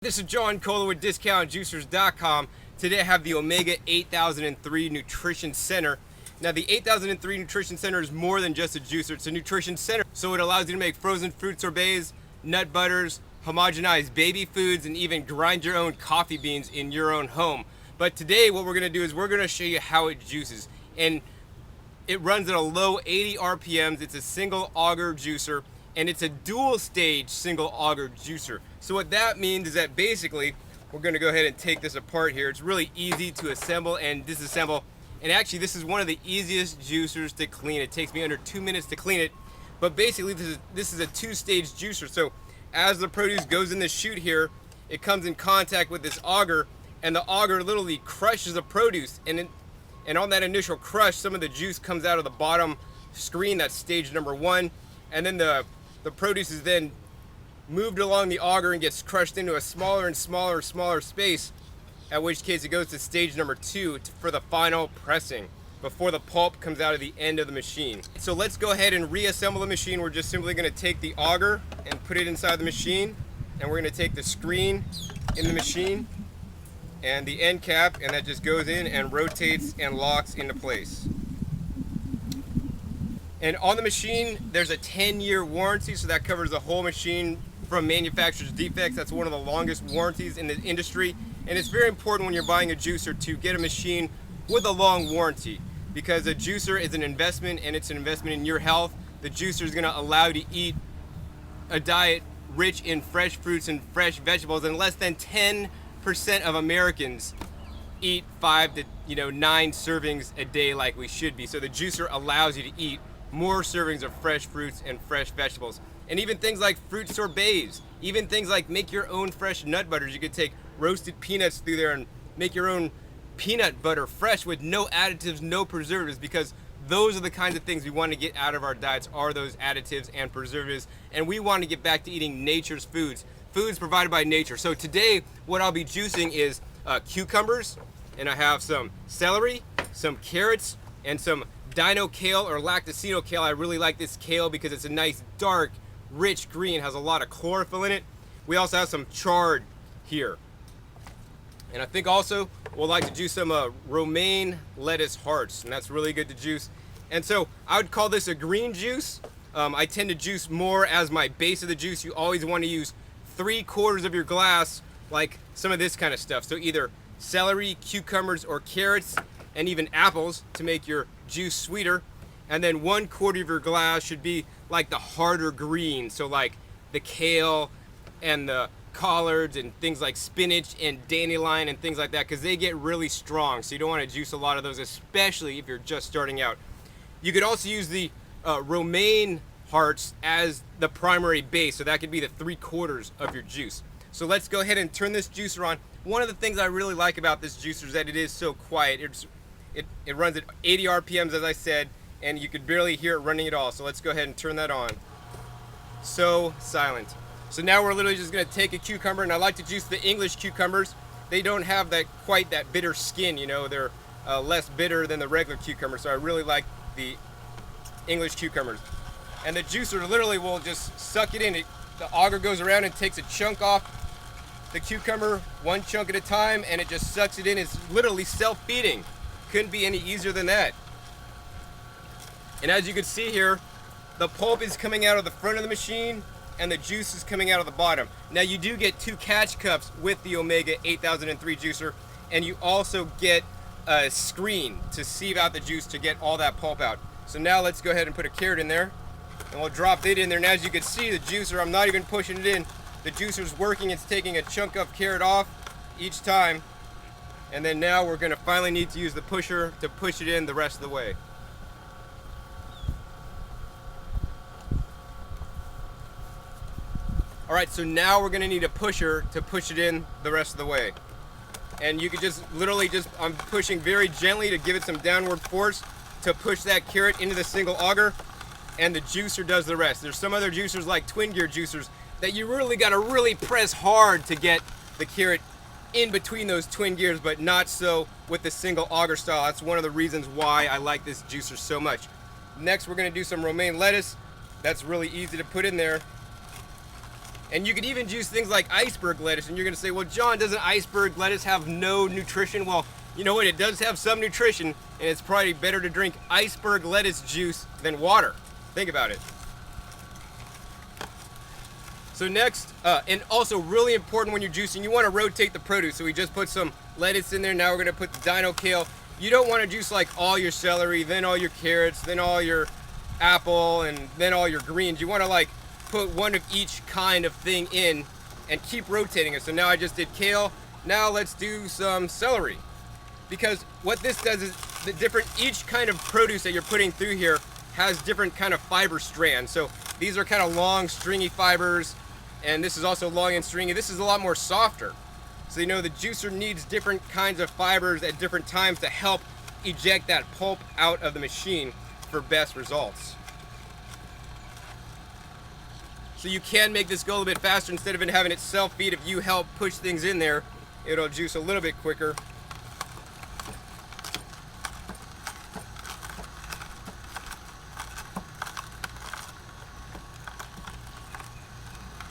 This is John Kohler with DiscountJuicers.com. Today I have the Omega 8003 Nutrition Center. Now the 8003 Nutrition Center is more than just a juicer, it's a nutrition center. So it allows you to make frozen fruit sorbets, nut butters, homogenized baby foods, and even grind your own coffee beans in your own home. But today what we're going to do is we're going to show you how it juices. And it runs at a low 80 RPMs, it's a single auger juicer, and it's a dual stage single auger juicer. So what that means is that basically we're going to go ahead and take this apart here. It's really easy to assemble and disassemble, and actually this is one of the easiest juicers to clean. It takes me under 2 minutes to clean it, but basically this is a two-stage juicer. So as the produce goes in the chute here, it comes in contact with this auger, and the auger literally crushes the produce, and on that initial crush some of the juice comes out of the bottom screen. That's stage number one, and then the produce is then moved along the auger and gets crushed into a smaller and smaller space, at which case it goes to stage number two for the final pressing before the pulp comes out of the end of the machine. So let's go ahead and reassemble the machine. We're just simply going to take the auger and put it inside the machine, and we're going to take the screen in the machine and the end cap, and that just goes in and rotates and locks into place. And on the machine, there's a 10-year warranty, so that covers the whole machine from manufacturer's defects. That's one of the longest warranties in the industry. And it's very important when you're buying a juicer to get a machine with a long warranty, because a juicer is an investment, and it's an investment in your health. The juicer is going to allow you to eat a diet rich in fresh fruits and fresh vegetables, and less than 10% of Americans eat 5 to 9 servings a day like we should be. So the juicer allows you to eat more servings of fresh fruits and fresh vegetables. And even things like fruit sorbets, even things like make your own fresh nut butters. You could take roasted peanuts through there and make your own peanut butter fresh with no additives, no preservatives, because those are the kinds of things we want to get out of our diets, are those additives and preservatives. And we want to get back to eating nature's foods provided by nature. So today what I'll be juicing is cucumbers, and I have some celery, some carrots, and some dino kale or lacticino kale. I really like this kale because it's a nice dark rich green, has a lot of chlorophyll in it. We also have some chard here, and I think also we'll like to juice some romaine lettuce hearts, and that's really good to juice. And so I would call this a green juice. I tend to juice more as my base of the juice. You always want to use 3/4 of your glass, like some of this kind of stuff. So either celery, cucumbers, or carrots, and even apples to make your juice sweeter. And then 1/4 of your glass should be like the harder green, so like the kale and the collards and things like spinach and dandelion and things like that, because they get really strong, so you don't want to juice a lot of those, especially if you're just starting out. You could also use the romaine hearts as the primary base, so that could be the 3/4 of your juice. So let's go ahead and turn this juicer on. One of the things I really like about this juicer is that it is so quiet. It runs at 80 RPMs, as I said, and you could barely hear it running at all. So let's go ahead and turn that on. So silent. So now we're literally just going to take a cucumber, and I like to juice the English cucumbers. They don't have quite that bitter skin, they're less bitter than the regular cucumber, so I really like the English cucumbers. And the juicer literally will just suck it in. The auger goes around and takes a chunk off the cucumber, one chunk at a time, and it just sucks it in. It's literally self-feeding. Couldn't be any easier than that. And as you can see here, the pulp is coming out of the front of the machine and the juice is coming out of the bottom. Now you do get 2 catch cups with the Omega 8003 juicer, and you also get a screen to sieve out the juice to get all that pulp out. So now let's go ahead and put a carrot in there, and we'll drop it in there. And as you can see, the juicer, I'm not even pushing it in. The juicer's working, it's taking a chunk of carrot off each time. And then now we're gonna finally need to use the pusher to push it in the rest of the way. All right, so now we're gonna need a pusher to push it in the rest of the way. And you could just literally I'm pushing very gently to give it some downward force to push that carrot into the single auger, and the juicer does the rest. There's some other juicers like twin gear juicers that you really gotta press hard to get the carrot in between those twin gears, but not so with the single auger style. That's one of the reasons why I like this juicer so much. Next, we're gonna do some romaine lettuce. That's really easy to put in there. And you could even juice things like iceberg lettuce, and you're gonna say, well, John, doesn't iceberg lettuce have no nutrition? Well, you know what, it does have some nutrition, and it's probably better to drink iceberg lettuce juice than water. Think about it. So next, and also really important when you're juicing, you wanna rotate the produce. So we just put some lettuce in there, now we're gonna put the dino kale. You don't wanna juice like all your celery, then all your carrots, then all your apple, and then all your greens. You wanna like put one of each kind of thing in and keep rotating it. So now I just did kale, now let's do some celery. Because what this does is each kind of produce that you're putting through here has different kind of fiber strands. So these are kind of long, stringy fibers, and this is also long and stringy. This is a lot more softer. So you know the juicer needs different kinds of fibers at different times to help eject that pulp out of the machine for best results. So you can make this go a little bit faster. Instead of it having it self-feed, if you help push things in there, it'll juice a little bit quicker.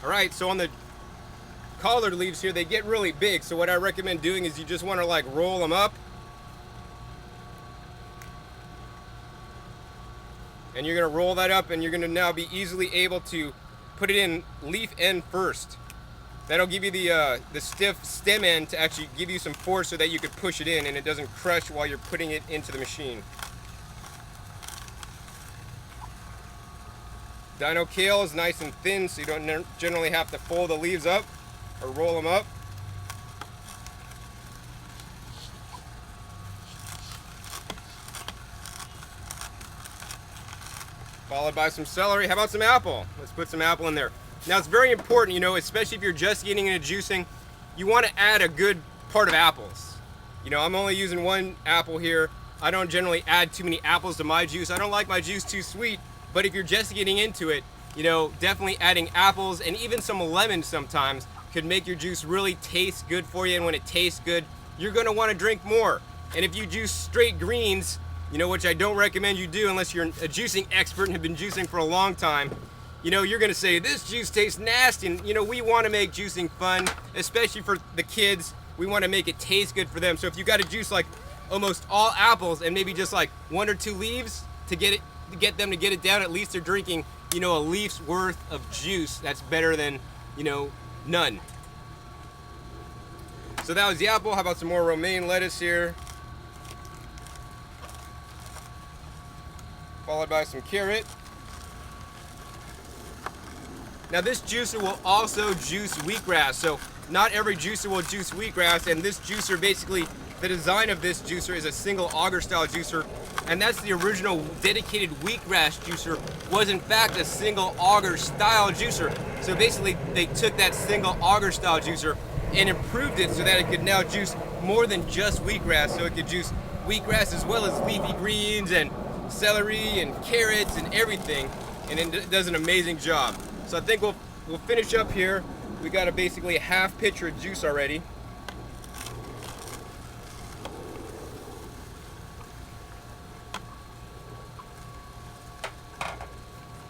All right, so on the collard leaves here, they get really big. So what I recommend doing is you just want to like roll them up. And you're gonna roll that up, and you're gonna now be easily able to put it in leaf end first. That'll give you the stiff stem end to actually give you some force so that you could push it in and it doesn't crush while you're putting it into the machine. Dino kale is nice and thin, so you don't generally have to fold the leaves up or roll them up. Followed by some celery. How about some apple? Let's put some apple in there. Now it's very important, you know, especially if you're just getting into juicing, you want to add a good part of apples. You know, I'm only using one apple here. I don't generally add too many apples to my juice. I don't like my juice too sweet, but if you're just getting into it, you know, definitely adding apples and even some lemons sometimes could make your juice really taste good for you. And when it tastes good, you're going to want to drink more. And if you juice straight greens, you know, which I don't recommend you do unless you're a juicing expert and have been juicing for a long time, you know, you're gonna say, this juice tastes nasty. And you know, we wanna make juicing fun, especially for the kids. We wanna make it taste good for them. So if you gotta juice like almost all apples and maybe just like 1 or 2 leaves to get them to get it down, at least they're drinking, you know, a leaf's worth of juice. That's better than, you know, none. So that was the apple. How about some more romaine lettuce here? Followed by some carrot. Now this juicer will also juice wheatgrass. So not every juicer will juice wheatgrass, and this juicer, basically the design of this juicer is a single auger style juicer, and that's the original dedicated wheatgrass juicer, was in fact a single auger style juicer. So basically they took that single auger style juicer and improved it so that it could now juice more than just wheatgrass. So it could juice wheatgrass as well as leafy greens and celery and carrots and everything, and it does an amazing job. So I think we'll finish up here. We got basically a half pitcher of juice already.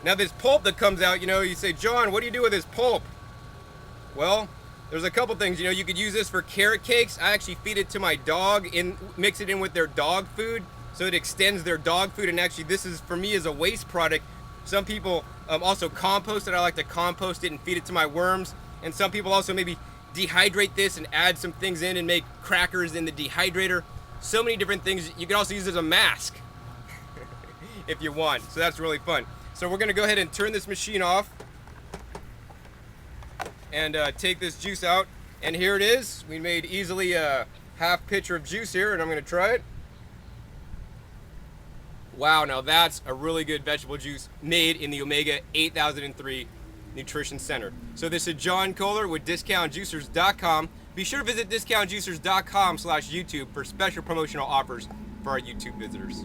Now this pulp that comes out, you know, you say, John, what do you do with this pulp? Well, there's a couple things. You know, you could use this for carrot cakes. I actually feed it to my dog, mix it in with their dog food, so it extends their dog food. And actually this is, for me, as a waste product. Some people also compost it. I like to compost it and feed it to my worms. And some people also maybe dehydrate this and add some things in and make crackers in the dehydrator. So many different things. You can also use it as a mask if you want. So that's really fun. So we're gonna go ahead and turn this machine off and take this juice out. And here it is. We made easily a half pitcher of juice here, and I'm gonna try it. Wow, now that's a really good vegetable juice made in the Omega 8003 Nutrition Center. So this is John Kohler with DiscountJuicers.com. Be sure to visit DiscountJuicers.com/YouTube for special promotional offers for our YouTube visitors.